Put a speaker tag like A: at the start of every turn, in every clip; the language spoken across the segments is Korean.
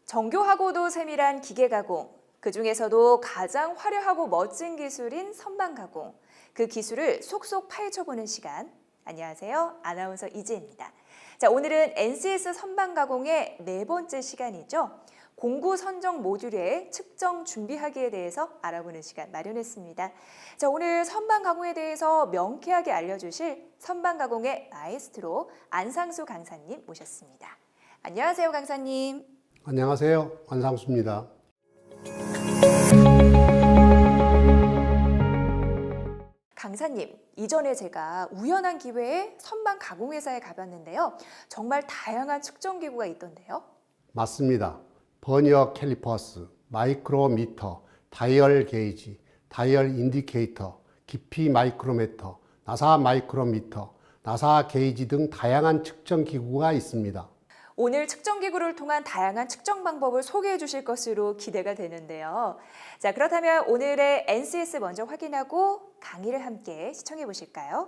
A: 정교하고도 세밀한 기계 가공, 그 중에서도 가장 화려하고 멋진 기술인 선반 가공, 그 기술을 속속 파헤쳐보는 시간. 안녕하세요. 아나운서 이지혜입니다. 자, 오늘은 NCS 선반 가공의 네 번째 시간이죠. 공구 선정 모듈의 측정 준비하기에 대해서 알아보는 시간 마련했습니다. 자, 오늘 선반 가공에 대해서 명쾌하게 알려주실 선반 가공의 마에스트로 안상수 강사님 모셨습니다. 안녕하세요, 강사님.
B: 안녕하세요. 안상수입니다.
A: 강사님, 이전에 제가 우연한 기회에 선반 가공회사에 가봤는데요. 정말 다양한 측정기구가 있던데요.
B: 맞습니다. 버니어 캘리퍼스, 마이크로미터, 다이얼 게이지, 다이얼 인디케이터, 깊이 마이크로미터, 나사 마이크로미터, 나사 게이지 등 다양한 측정기구가 있습니다.
A: 오늘 측정기구를 통한 다양한 측정 방법을 소개해 주실 것으로 기대가 되는데요. 자, 그렇다면 오늘의 NCS 먼저 확인하고 강의를 함께 시청해 보실까요?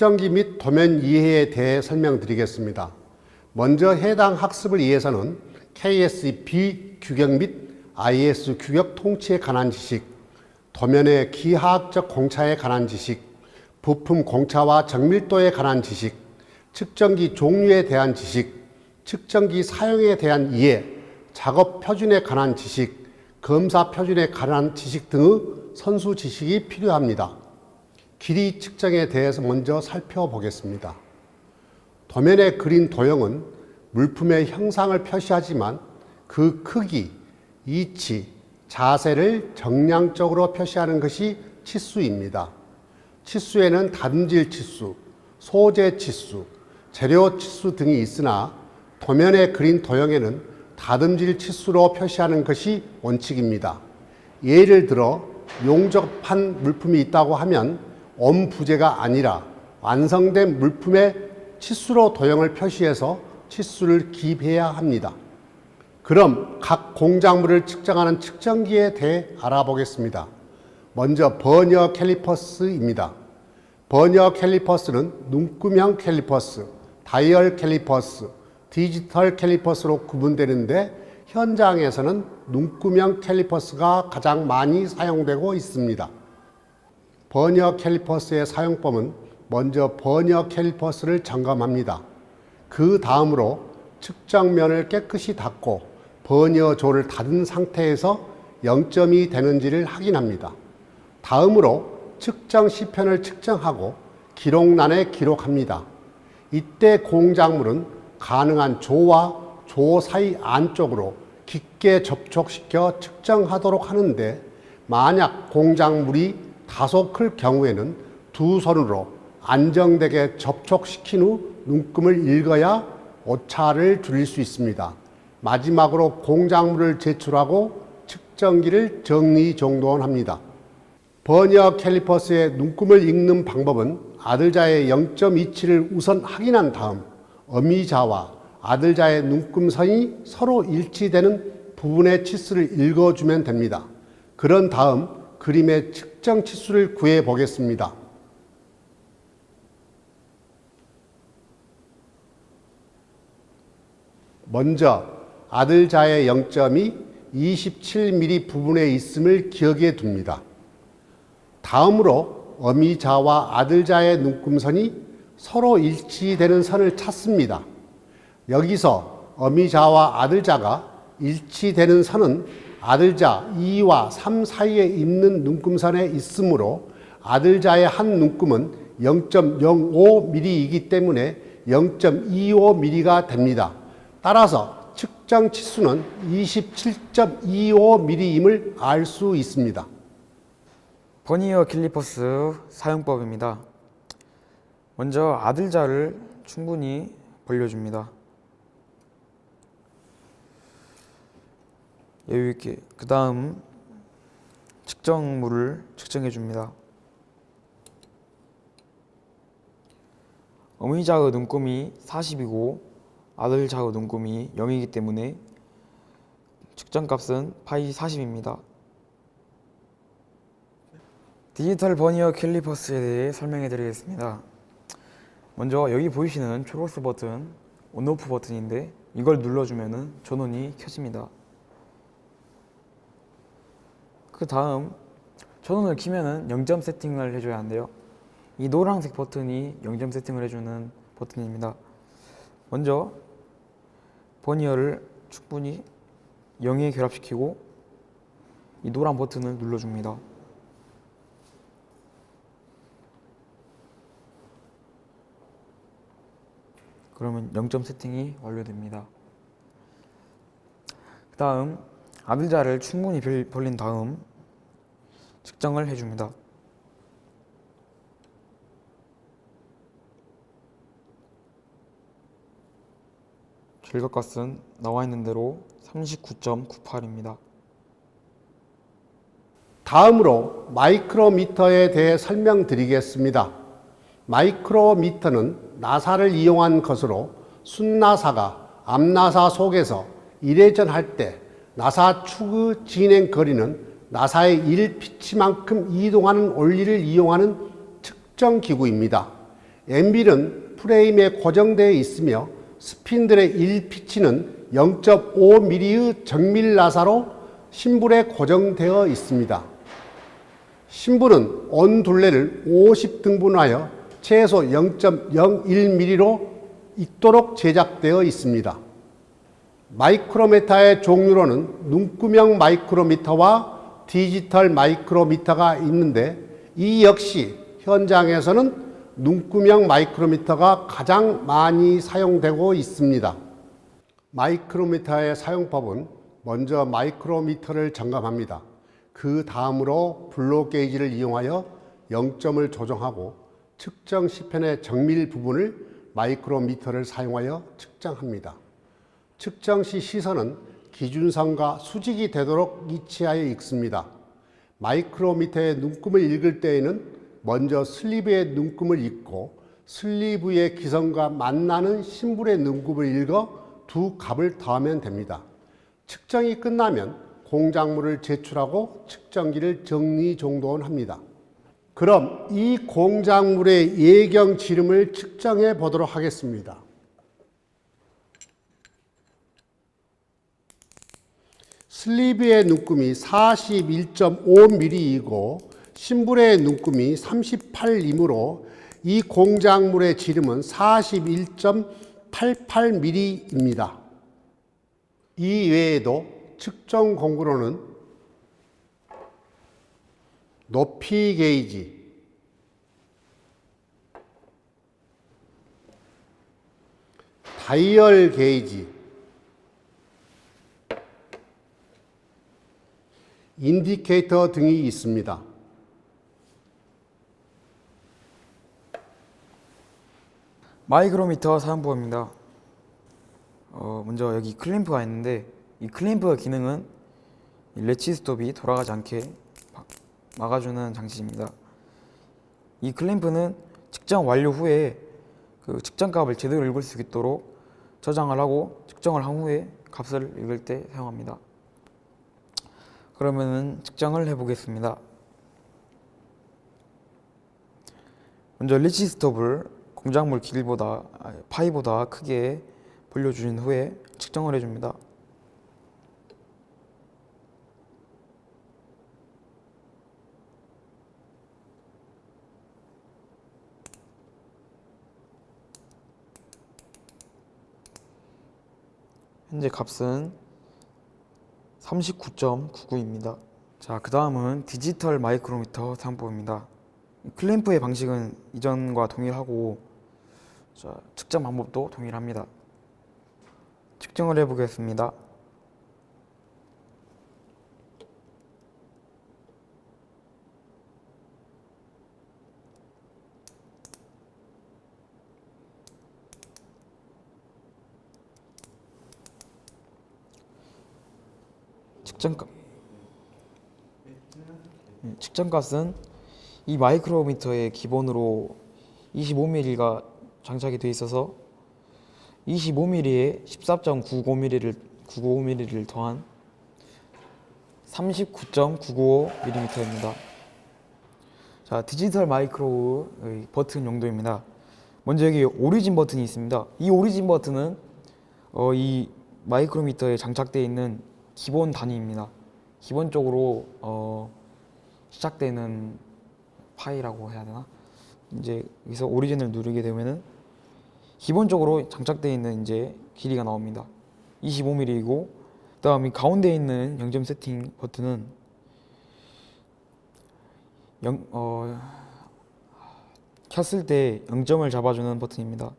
B: 측정기 및 도면 이해에 대해 설명드리겠습니다. 먼저 해당 학습을 위해서는 KSB 규격 및 IS 규격 통치에 관한 지식, 도면의 기하학적 공차에 관한 지식, 부품 공차와 정밀도에 관한 지식, 측정기 종류에 대한 지식, 측정기 사용에 대한 이해, 작업 표준에 관한 지식, 검사 표준에 관한 지식 등의 선수 지식이 필요합니다. 길이 측정에 대해서 먼저 살펴보겠습니다. 도면에 그린 도형은 물품의 형상을 표시하지만 그 크기, 위치, 자세를 정량적으로 표시하는 것이 치수입니다. 치수에는 다듬질 치수, 소재 치수, 재료 치수 등이 있으나 도면에 그린 도형에는 다듬질 치수로 표시하는 것이 원칙입니다. 예를 들어 용접한 물품이 있다고 하면 온부재가 아니라 완성된 물품의 치수로 도형을 표시해서 치수를 기입해야 합니다. 그럼 각 공작물을 측정하는 측정기에 대해 알아보겠습니다. 먼저 버니어 캘리퍼스입니다. 버니어 캘리퍼스는 눈금형 캘리퍼스, 다이얼 캘리퍼스, 디지털 캘리퍼스로 구분되는데 현장에서는 눈금형 캘리퍼스가 가장 많이 사용되고 있습니다. 버니어 캘리퍼스의 사용법은 먼저 버니어 캘리퍼스를 점검합니다. 그 다음으로 측정면을 깨끗이 닦고 버니어 조를 닫은 상태에서 0점이 되는지를 확인합니다. 다음으로 측정 시편을 측정하고 기록란에 기록합니다. 이때 공작물은 가능한 조와 조 사이 안쪽으로 깊게 접촉시켜 측정하도록 하는데 만약 공작물이 다소 클 경우에는 두 손으로 안정되게 접촉시킨 후 눈금을 읽어야 오차를 줄일 수 있습니다. 마지막으로 공작물을 제출하고 측정기를 정리정돈합니다. 버니어 캘리퍼스의 눈금을 읽는 방법은 아들자의 0.2치를 우선 확인한 다음 어미자와 아들자의 눈금선이 서로 일치되는 부분의 치수를 읽어주면 됩니다. 그런 다음 그림의 측정 치수를 구해 보겠습니다. 먼저 아들자의 0점이 27mm 부분에 있음을 기억해 둡니다. 다음으로 어미자와 아들자의 눈금선이 서로 일치되는 선을 찾습니다. 여기서 어미자와 아들자가 일치되는 선은 아들자 2와 3 사이에 있는 눈금선에 있으므로 아들자의 한 눈금은 0.05mm이기 때문에 0.25mm가 됩니다. 따라서 측정 치수는 27.25mm임을 알 수 있습니다.
C: 버니어 캘리퍼스 사용법입니다. 먼저 아들자를 충분히 벌려줍니다. 여유 있게. 그 다음 측정물을 측정해 줍니다. 어미자의 눈금이 40이고 아들자의 눈금이 0이기 때문에 측정값은 파이 40입니다. 디지털 버니어 캘리퍼스에 대해 설명해 드리겠습니다. 먼저 여기 보이시는 초록색 버튼, 온오프 버튼인데 이걸 눌러주면 전원이 켜집니다. 그 다음 전원을 켜면 0점 세팅을 해줘야 하는데요. 이 노란색 버튼이 0점 세팅을 해주는 버튼입니다. 먼저 버니어를 충분히 0에 결합시키고 이 노란 버튼을 눌러줍니다. 그러면 0점 세팅이 완료됩니다. 그 다음 아들자를 충분히 벌린 다음 측정을 해줍니다. 결과값은 나와 있는 대로 39.98입니다.
B: 다음으로 마이크로미터에 대해 설명드리겠습니다. 마이크로미터는 나사를 이용한 것으로 순나사가 암나사 속에서 이례전할 때 나사 축의 진행 거리는 나사의 1피치만큼 이동하는 원리를 이용하는 측정 기구입니다. 엠빌은 프레임에 고정되어 있으며 스핀들의 1피치는 0.5mm의 정밀 나사로 심불에 고정되어 있습니다. 심불은 온둘레를 50등분하여 최소 0.01mm로 익도록 제작되어 있습니다. 마이크로미터의 종류로는 눈구멍 마이크로미터와 디지털 마이크로미터가 있는데 이 역시 현장에서는 눈구멍 마이크로미터가 가장 많이 사용되고 있습니다. 마이크로미터의 사용법은 먼저 마이크로미터를 점검합니다. 그 다음으로 블로 게이지를 이용하여 0점을 조정하고 측정 시편의 정밀 부분을 마이크로미터를 사용하여 측정합니다. 측정 시 시선은 기준선과 수직이 되도록 위치하여 읽습니다. 마이크로미터의 눈금을 읽을 때에는 먼저 슬리브의 눈금을 읽고 슬리브의 기선과 만나는 심불의 눈금을 읽어 두 값을 더하면 됩니다. 측정이 끝나면 공작물을 제출하고 측정기를 정리정돈합니다. 그럼 이 공작물의 예경 지름을 측정해 보도록 하겠습니다. 슬리브의 눈금이 41.5mm이고 심불의 눈금이 38이므로 이 공작물의 지름은 41.88mm입니다. 이 외에도 측정 공구로는 높이 게이지, 다이얼 게이지, 인디케이터 등이 있습니다.
C: 마이크로미터 사용법입니다. 먼저 여기 클램프가 있는데 이 클램프 기능은 레치 스톱이 돌아가지 않게 막아주는 장치입니다. 이 클램프는 측정 완료 후에 그 측정값을 제대로 읽을 수 있도록 저장을 하고 측정을 한 후에 값을 읽을 때 사용합니다. 그러면은 측정을 해보겠습니다. 먼저 리치 스톱을 공작물 길이보다 파이보다 크게 벌려주신 후에 측정을 해줍니다. 현재 값은 39.99입니다. 자, 그 다음은 디지털 마이크로미터 사용법입니다. 클램프의 방식은 이전과 동일하고 측정 방법도 동일합니다. 측정을 해보겠습니다. 측정값은 이 마이크로미터의 기본으로 25mm가 장착이 되어 있어서 25mm에 14.95mm를 더한 39.995mm입니다. 자, 디지털 마이크로의 버튼 용도입니다. 먼저 여기 오리진 버튼이 있습니다. 이 오리진 버튼은 이 마이크로미터에 장착되어 있는 기본 단위입니다. 기본적으로 시작되는 파이라고 해야 되나? 이제 여기서 오리진을 누르게 되면은 기본적으로 장착되어 있는 이제 길이가 나옵니다. 25mm이고, 그다음 이 가운데 있는 0점 세팅 버튼은 켰을 때 0점을 잡아주는 버튼입니다.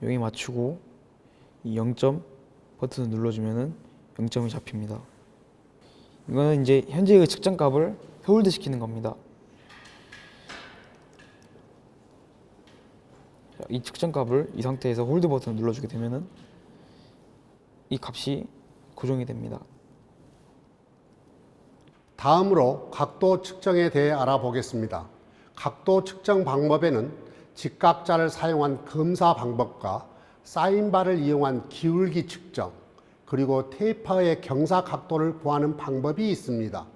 C: 여기 맞추고 이 0점 버튼을 눌러주면은 0점이 잡힙니다. 이거는 이제 현재의 측정값을 홀드 시키는 겁니다. 이 측정값을 이 상태에서 홀드 버튼을 눌러주게 되면은 이 값이 고정이 됩니다.
B: 다음으로 각도 측정에 대해 알아보겠습니다. 각도 측정 방법에는 직각자를 사용한 검사 방법과 사인바를 이용한 기울기 측정, 그리고 테이퍼의 경사 각도를 구하는 방법이 있습니다.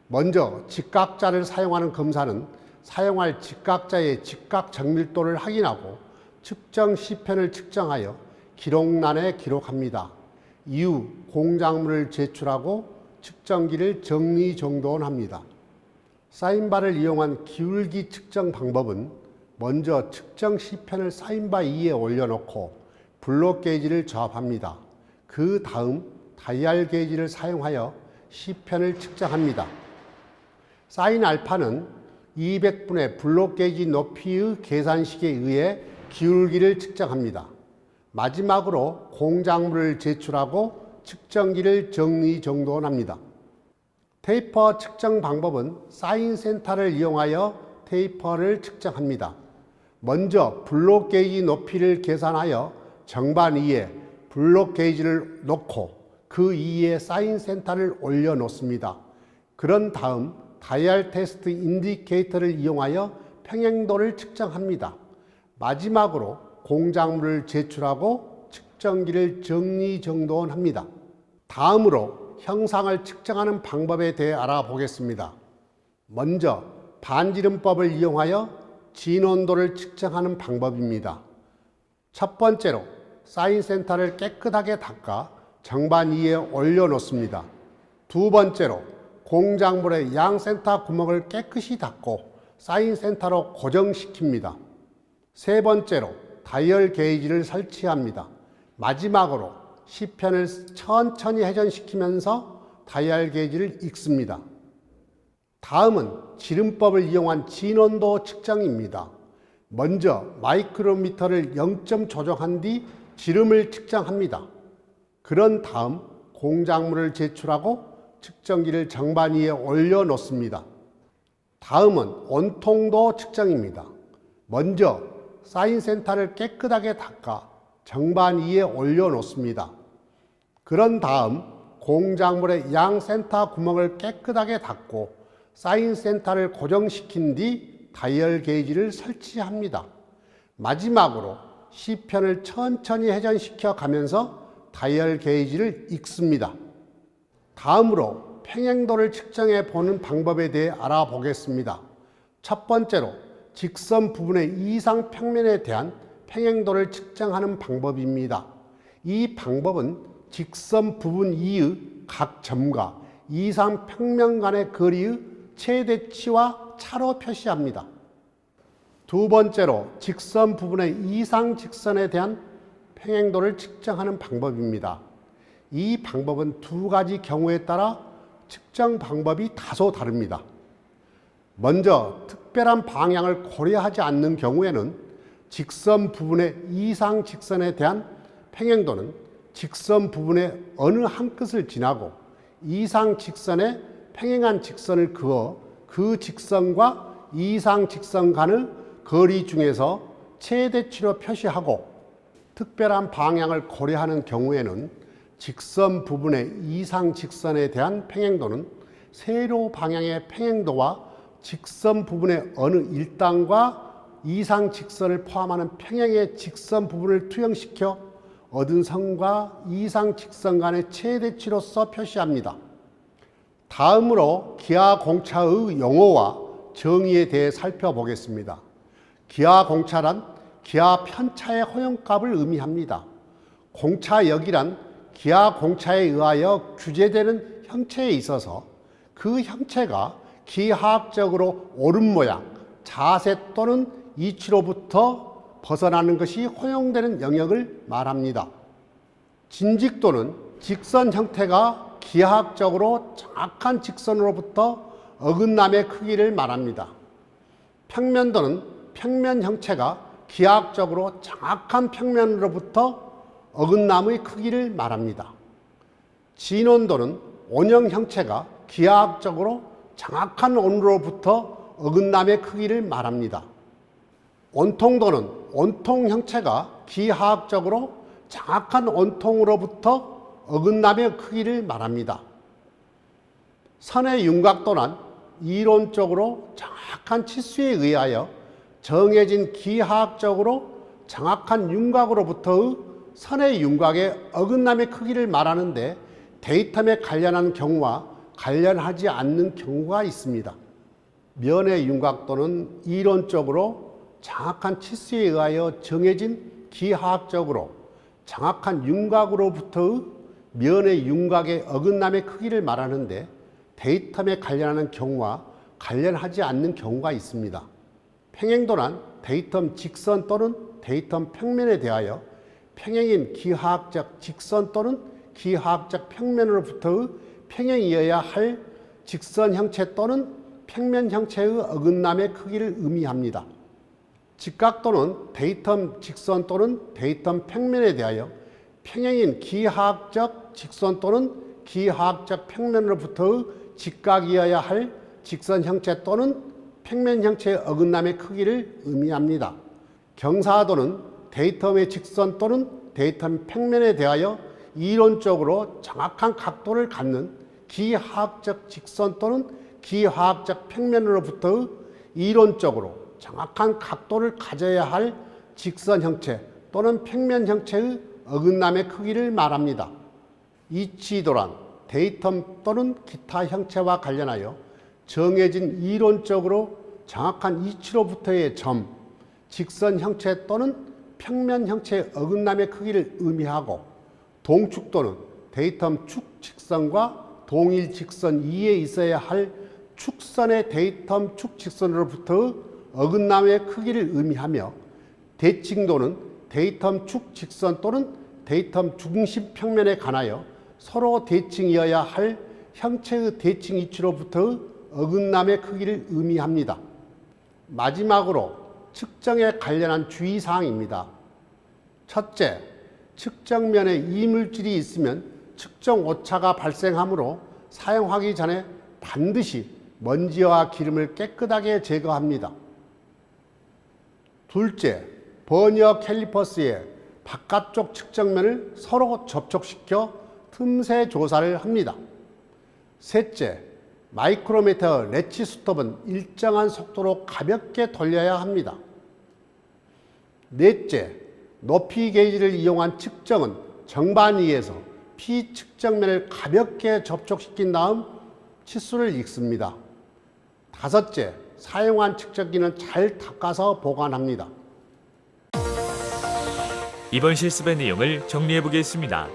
B: 먼저 직각자를 사용하는 검사는 사용할 직각자의 직각 정밀도를 확인하고 측정 시편을 측정하여 기록란에 기록합니다. 이후 공작물을 제출하고 측정기를 정리정돈합니다. 사인바를 이용한 기울기 측정 방법은 먼저 측정 시편을 사인바 2에 올려놓고 블록 게이지를 조합합니다. 그 다음 다이얼 게이지를 사용하여 시편을 측정합니다. 사인 알파는 200분의 블록 게이지 높이의 계산식에 의해 기울기를 측정합니다. 마지막으로 공작물을 제출하고 측정기를 정리정돈합니다. 테이퍼 측정 방법은 사인 센터를 이용하여 테이퍼를 측정합니다. 먼저 블록 게이지 높이를 계산하여 정반 위에 블록 게이지를 놓고 그 위에 사인 센터를 올려 놓습니다. 그런 다음 다이얼 테스트 인디케이터를 이용하여 평행도를 측정합니다. 마지막으로 공작물을 제출하고 측정기를 정리정돈합니다. 다음으로 형상을 측정하는 방법에 대해 알아보겠습니다. 먼저 반지름법을 이용하여 진온도를 측정하는 방법입니다. 첫 번째로 사인 센터를 깨끗하게 닦아 정반 위에 올려놓습니다. 두 번째로 공작물의 양 센터 구멍을 깨끗이 닦고 사인 센터로 고정시킵니다. 세 번째로 다이얼 게이지를 설치합니다. 마지막으로 시편을 천천히 회전시키면서 다이얼 게이지를 읽습니다. 다음은 지름법을 이용한 진온도 측정입니다. 먼저 마이크로미터를 0점 조정한 뒤 지름을 측정합니다. 그런 다음 공작물을 제출하고 측정기를 정반 위에 올려놓습니다. 다음은 온통도 측정입니다. 먼저 사인 센터를 깨끗하게 닦아 정반 위에 올려놓습니다. 그런 다음 공작물의 양 센터 구멍을 깨끗하게 닦고 사인 센터를 고정시킨 뒤 다이얼 게이지를 설치합니다. 마지막으로 시편을 천천히 회전시켜 가면서 다이얼 게이지를 읽습니다. 다음으로 평행도를 측정해 보는 방법에 대해 알아보겠습니다. 첫 번째로 직선 부분의 이상 평면에 대한 평행도를 측정하는 방법입니다. 이 방법은 직선 부분 이의 각 점과 이상 평면 간의 거리의 최대치와 차로 표시합니다. 두 번째로 직선 부분의 이상 직선에 대한 평행도를 측정하는 방법입니다. 이 방법은 두 가지 경우에 따라 측정 방법이 다소 다릅니다. 먼저 특별한 방향을 고려하지 않는 경우에는 직선 부분의 이상 직선에 대한 평행도는 직선 부분의 어느 한 끝을 지나고 이상 직선에 평행한 직선을 그어 그 직선과 이상 직선 간의 거리 중에서 최대치로 표시하고, 특별한 방향을 고려하는 경우에는 직선 부분의 이상 직선에 대한 평행도는 세로 방향의 평행도와 직선 부분의 어느 일당과 이상 직선을 포함하는 평행의 직선 부분을 투영시켜 얻은 선과 이상 직선 간의 최대치로서 표시합니다. 다음으로 기하공차의 용어와 정의에 대해 살펴보겠습니다. 기하공차란 기하 편차의 허용값을 의미합니다. 공차역이란 기하공차에 의하여 규제되는 형체에 있어서 그 형체가 기하학적으로 옳은 모양, 자세 또는 이치로부터 벗어나는 것이 허용되는 영역을 말합니다. 진직도는 직선 형태가 기하학적으로 정확한 직선으로부터 어긋남의 크기를 말합니다. 평면도는 평면 형체가 기하학적으로 정확한 평면으로부터 어긋남의 크기를 말합니다. 진원도는 원형 형체가 기하학적으로 정확한 원으로부터 어긋남의 크기를 말합니다. 원통도는 원통 형체가 기하학적으로 정확한 원통으로부터 어긋남의 크기를 말합니다. 선의 윤곽도는 이론적으로 정확한 치수에 의하여 정해진 기하학적으로 정확한 윤곽으로부터의 선의 윤곽의 어긋남의 크기를 말하는데 데이텀에 관련한 경우와 관련하지 않는 경우가 있습니다. 면의 윤곽도는 이론적으로 정확한 치수에 의하여 정해진 기하학적으로 정확한 윤곽으로부터의 면의 윤곽의 어긋남의 크기를 말하는데 데이텀에 관련하는 경우와 관련하지 않는 경우가 있습니다. 평행도란 데이텀 직선 또는 데이텀 평면에 대하여 평행인 기하학적 직선 또는 기하학적 평면으로부터의 평행이어야 할 직선 형체 또는 평면 형체의 어긋남의 크기를 의미합니다. 직각도는 데이텀 직선 또는 데이텀 평면에 대하여 평행인 기하학적 직선 또는 기하학적 평면으로부터의 직각이어야 할 직선 형체 또는 평면 형체의 어긋남의 크기를 의미합니다. 경사도는 데이텀의 직선 또는 데이텀 평면에 대하여 이론적으로 정확한 각도를 갖는 기하학적 직선 또는 기하학적 평면으로부터의 이론적으로 정확한 각도를 가져야 할 직선 형체 또는 평면 형체의 어긋남의 크기를 말합니다. 이치도란 데이텀 또는 기타 형체와 관련하여 정해진 이론적으로 정확한 이치로부터의 점, 직선 형체 또는 평면 형체의 어긋남의 크기를 의미하고 동축도는 데이텀 축 직선과 동일 직선 이에 있어야 할 축선의 데이텀 축 직선으로부터의 어긋남의 크기를 의미하며 대칭도는 데이텀 축 직선 또는 데이텀 중심 평면에 관하여 서로 대칭이어야 할 형체의 대칭 이치로부터의 어긋남의 크기를 의미합니다. 마지막으로 측정에 관련한 주의사항입니다. 첫째, 측정면에 이물질이 있으면 측정 오차가 발생하므로 사용하기 전에 반드시 먼지와 기름을 깨끗하게 제거합니다. 둘째, 버니어 캘리퍼스의 바깥쪽 측정면을 서로 접촉시켜 틈새 조사를 합니다. 셋째, 마이크로미터 레치 스톱은 일정한 속도로 가볍게 돌려야 합니다. 넷째, 높이 게이지를 이용한 측정은 정반위에서 피측정면을 가볍게 접촉시킨 다음 치수를 읽습니다. 다섯째, 사용한 측정기는 잘 닦아서 보관합니다.
D: 이번 실습의 내용을 정리해 보겠습니다.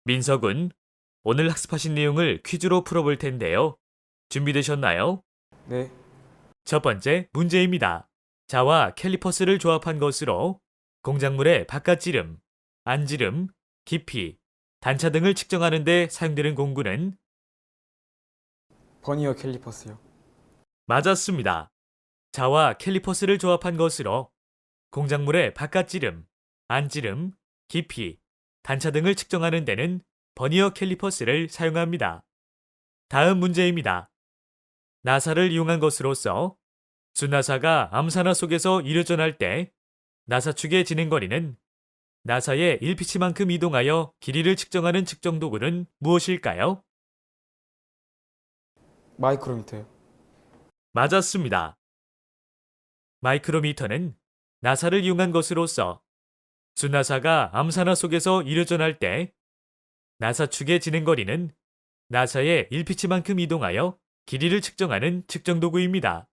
D: 민석군, 오늘 학습하신 내용을 퀴즈로 풀어볼 텐데요. 준비되셨나요?
C: 네,
D: 첫 번째 문제입니다. 자와 캘리퍼스를 조합한 것으로 공작물의 바깥지름, 안지름, 깊이, 단차 등을 측정하는 데 사용되는 공구는
C: 버니어 캘리퍼스요.
D: 맞았습니다. 자와 캘리퍼스를 조합한 것으로 공작물의 바깥지름, 안지름, 깊이, 단차 등을 측정하는 데는 버니어 캘리퍼스를 사용합니다. 다음 문제입니다. 나사를 이용한 것으로서 순나사가 암산화 속에서 이루어날 때 나사 축의 진행거리는 나사의 1피치만큼 이동하여 길이를 측정하는 측정 도구는 무엇일까요?
C: 마이크로미터요.
D: 맞았습니다. 마이크로미터는 나사를 이용한 것으로서 순나사가 암산화 속에서 이루어날 때 나사 축의 진행거리는 나사의 1피치만큼 이동하여 길이를 측정하는 측정 도구입니다.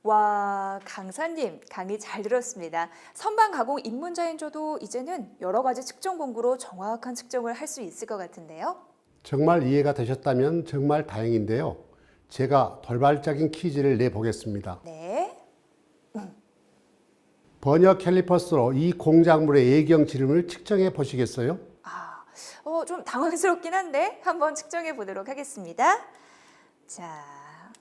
A: 와, 강사님 강의 잘 들었습니다. 선반 가공 입문자인 저도 이제는 여러 가지 측정 공구로 정확한 측정을 할 수 있을 것 같은데요.
B: 정말 이해가 되셨다면 정말 다행인데요. 제가 돌발적인 퀴즈를 내보겠습니다.
A: 네.
B: 버니어 캘리퍼스로 이 공작물의 예경 지름을 측정해 보시겠어요?
A: 좀 당황스럽긴 한데 한번 측정해 보도록 하겠습니다. 자,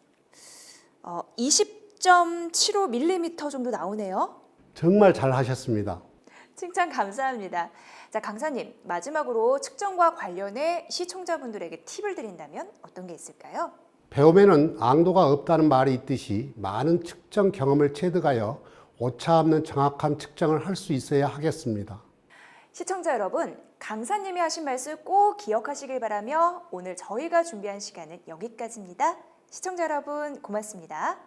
A: 20.75mm 정도 나오네요.
B: 정말 잘 하셨습니다.
A: 칭찬 감사합니다. 자, 강사님, 마지막으로 측정과 관련해 시청자분들에게 팁을 드린다면 어떤 게 있을까요?
B: 배움에는 앙도가 없다는 말이 있듯이 많은 측정 경험을 체득하여 오차 없는 정확한 측정을 할 수 있어야 하겠습니다.
A: 시청자 여러분, 강사님이 하신 말씀 꼭 기억하시길 바라며 오늘 저희가 준비한 시간은 여기까지입니다. 시청자 여러분, 고맙습니다.